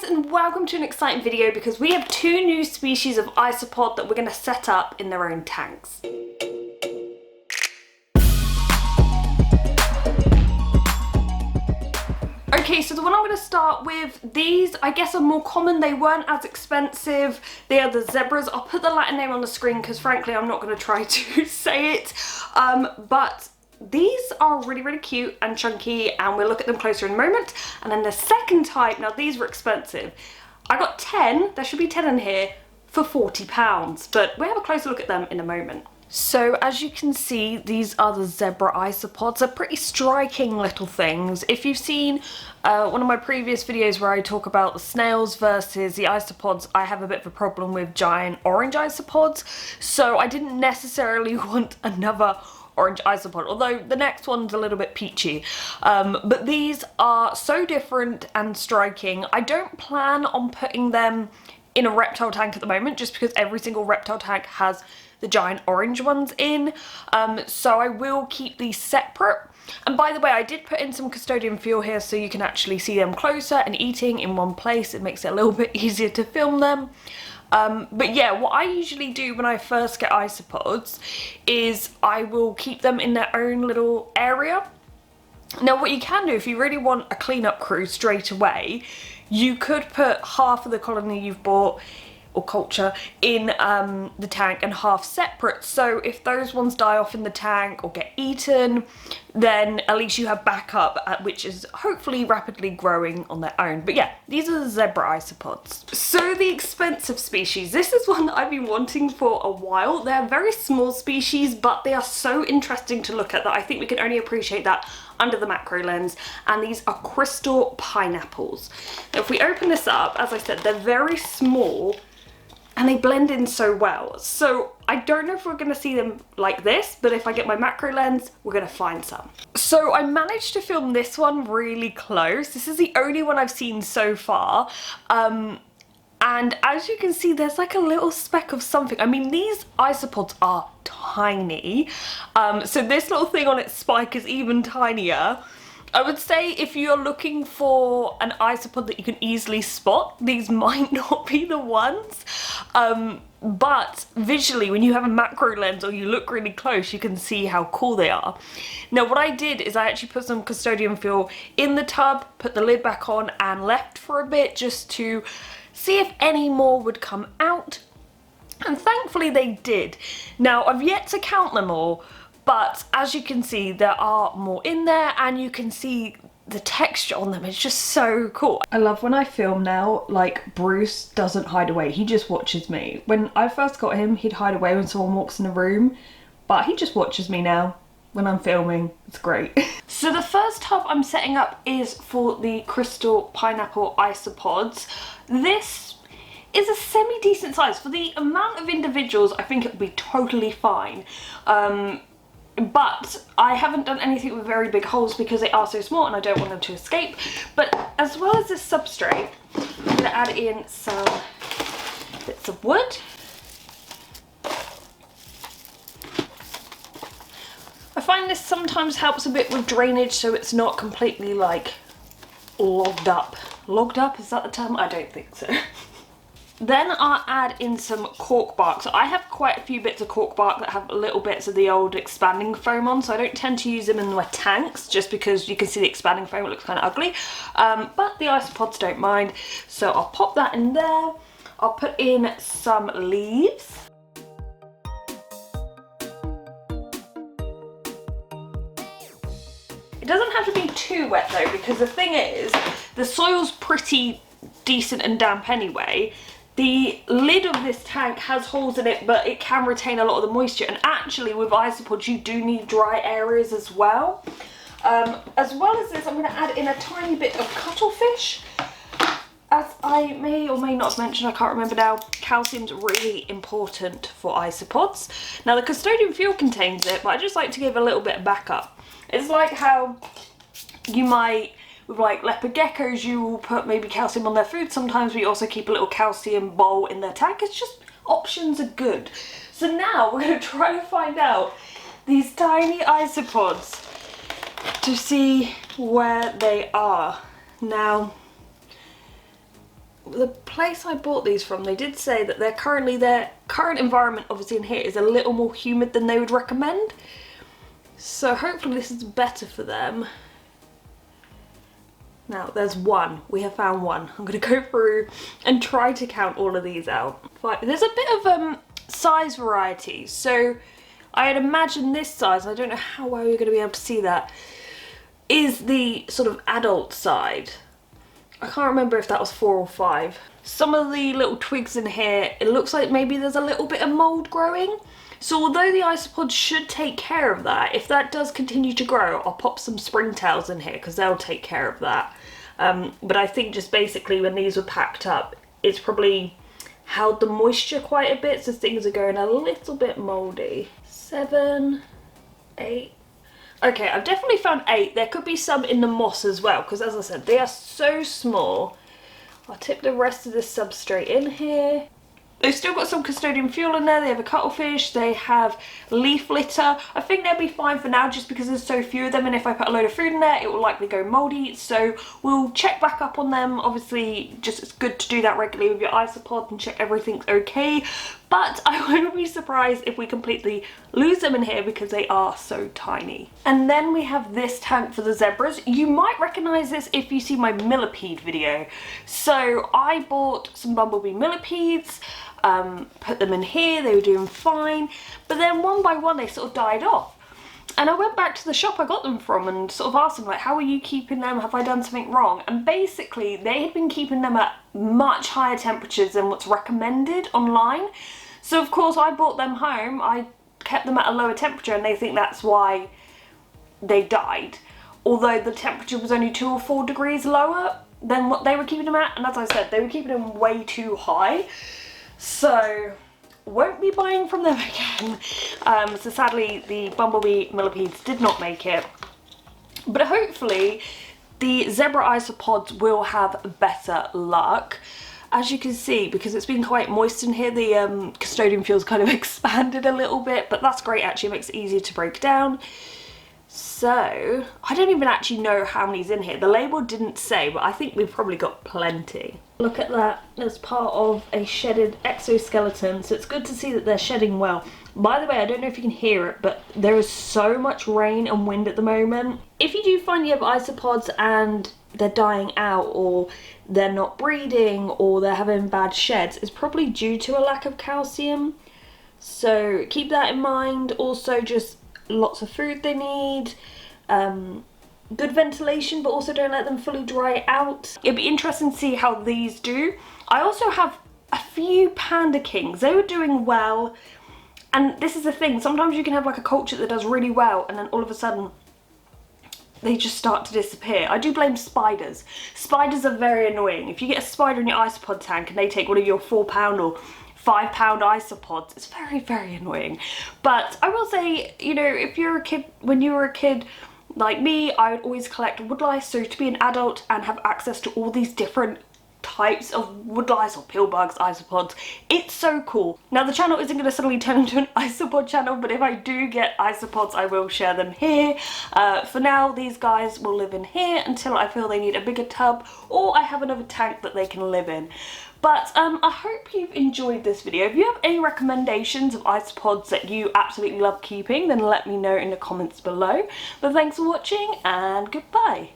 and welcome to an exciting video because we have two new species of isopod that we're going to set up in their own tanks. Okay, so the one I'm going to start with, these I guess are more common, they weren't as expensive. They are the zebras. I'll put the Latin name on the screen because frankly I'm not going to try to say it, but these are really cute and chunky and we'll look at them closer in a moment. And then the second type, now these were expensive. I got 10, there should be 10 in here, for £40, but we'll have a closer look at them in a moment. So as you can see, these are the zebra isopods. They're pretty striking little things. If you've seen one of my previous videos where I talk about the snails versus the isopods, I have a bit of a problem with giant orange isopods, so I didn't necessarily want another orange isopod, although the next one's a little bit peachy. But these are so different and striking. I don't plan on putting them in a reptile tank at the moment, just because every single reptile tank has the giant orange ones in, so I will keep these separate. And by the way, I did put in some custodian fuel here so you can actually see them closer and eating in one place. It makes it a little bit easier to film them. But yeah, what I usually do when I first get isopods is I will keep them in their own little area. Now what you can do if you really want a cleanup crew straight away, you could put half of the colony you've bought or culture in the tank and half separate, so if those ones die off in the tank or get eaten, then at least you have backup, which is hopefully rapidly growing on their own. But yeah, these are the zebra isopods. So the expensive species, this is one that I've been wanting for a while. They're very small species, but they are so interesting to look at that I think we can only appreciate that under the macro lens, and these are crystal pineapples. Now if we open this up, as I said, they're very small and they blend in so well. So I don't know if we're gonna see them like this, but if I get my macro lens, we're gonna find some. So I managed to film this one really close. This is the only one I've seen so far. And as you can see, there's like a little speck of something. I mean, these isopods are tiny. So this little thing on its spike is even tinier. I would say if you're looking for an isopod that you can easily spot, these might not be the ones. But visually, when you have a macro lens or you look really close, you can see how cool they are. Now what I did is I actually put some custodian fuel in the tub, put the lid back on and left for a bit just to see if any more would come out. And thankfully they did. Now I've yet to count them all, but as you can see, there are more in there and you can see the texture on them. It's just so cool. I love when I film now, like Bruce doesn't hide away. He just watches me. When I first got him, he'd hide away when someone walks in the room, but he just watches me now when I'm filming. It's great. So the first tub I'm setting up is for the crystal pineapple isopods. This is a semi-decent size. For the amount of individuals, I think it would be totally fine. But I haven't done anything with very big holes because they are so small and I don't want them to escape. But as well as this substrate, I'm going to add in some bits of wood. I find this sometimes helps a bit with drainage so it's not completely like logged up. Logged up, is that the term? I don't think so. Then I'll add in some cork bark. So I have quite a few bits of cork bark that have little bits of the old expanding foam on, so I don't tend to use them in my tanks just because you can see the expanding foam, it looks kind of ugly. But the isopods don't mind, so I'll pop that in there. I'll put in some leaves. It doesn't have to be too wet though, because the thing is, the soil's pretty decent and damp anyway. The lid of this tank has holes in it, but it can retain a lot of the moisture. And actually with isopods, you do need dry areas as well. As well as this, I'm going to add in a tiny bit of cuttlefish. As I may or may not have mentioned, I can't remember now, calcium's really important for isopods. Now the custodian fuel contains it, but I just like to give a little bit of backup. It's like how you might, with like leopard geckos, you will put maybe calcium on their food. Sometimes we also keep a little calcium bowl in their tank. It's just, options are good. So now we're going to try to find out these tiny isopods to see where they are. Now, the place I bought these from, they did say that their current environment obviously in here is a little more humid than they would recommend. So hopefully this is better for them. Now there's one, we have found one. I'm gonna go through and try to count all of these out. There's a bit of size variety. So I'd imagine this size, I don't know how well you're gonna be able to see that, is the sort of adult side. I can't remember if that was 4 or 5. Some of the little twigs in here, it looks like maybe there's a little bit of mold growing. So although the isopods should take care of that, if that does continue to grow, I'll pop some springtails in here because they'll take care of that. But I think just basically when these were packed up, it's probably held the moisture quite a bit, so things are going a little bit mouldy. 7, 8. Okay, I've definitely found 8. There could be some in the moss as well, because as I said, they are so small. I'll tip the rest of this substrate in here. They've still got some custodian fuel in there, they have a cuttlefish, they have leaf litter. I think they'll be fine for now just because there's so few of them, and if I put a load of food in there, it will likely go mouldy. So we'll check back up on them. Obviously, just it's good to do that regularly with your isopod and check everything's okay. But I wouldn't be surprised if we completely lose them in here because they are so tiny. And then we have this tank for the zebras. You might recognise this if you see my millipede video. So I bought some bumblebee millipedes, put them in here, they were doing fine, but then one by one they sort of died off. And I went back to the shop I got them from and sort of asked them, like, how are you keeping them? Have I done something wrong? And basically they had been keeping them at much higher temperatures than what's recommended online. So of course I brought them home, I kept them at a lower temperature, and they think that's why they died. Although the temperature was only 2 or 4 degrees lower than what they were keeping them at, and as I said, they were keeping them way too high. So won't be buying from them again. So sadly the bumblebee millipedes did not make it, but hopefully the zebra isopods will have better luck. As you can see, because it's been quite moist in here, the custodian fuel's kind of expanded a little bit, but that's great actually, it makes it easier to break down. So I don't even actually know how many's in here. The label didn't say, but I think we've probably got plenty. Look at that, as part of a shedded exoskeleton, so it's good to see that they're shedding well. By the way, I don't know if you can hear it, but there is so much rain and wind at the moment. If you do find you have isopods and they're dying out, or they're not breeding, or they're having bad sheds, it's probably due to a lack of calcium. So keep that in mind. Also just lots of food they need, good ventilation, but also don't let them fully dry out. It'd be interesting to see how these do. I also have a few panda kings. They were doing well, and this is the thing, sometimes you can have like a culture that does really well and then all of a sudden they just start to disappear. I do blame spiders. Spiders are very annoying. If you get a spider in your isopod tank and they take one of your 4 pound or 5 pound isopods, it's very, very annoying. But I will say, you know, if you're a kid, when you were a kid like me, I would always collect woodlice. So to be an adult and have access to all these different types of woodlice or pillbugs, isopods, it's so cool. Now the channel isn't going to suddenly turn into an isopod channel, but if I do get isopods I will share them here. For now these guys will live in here until I feel they need a bigger tub, or I have another tank that they can live in. But I hope you've enjoyed this video. If you have any recommendations of isopods that you absolutely love keeping, then let me know in the comments below. But thanks for watching and goodbye.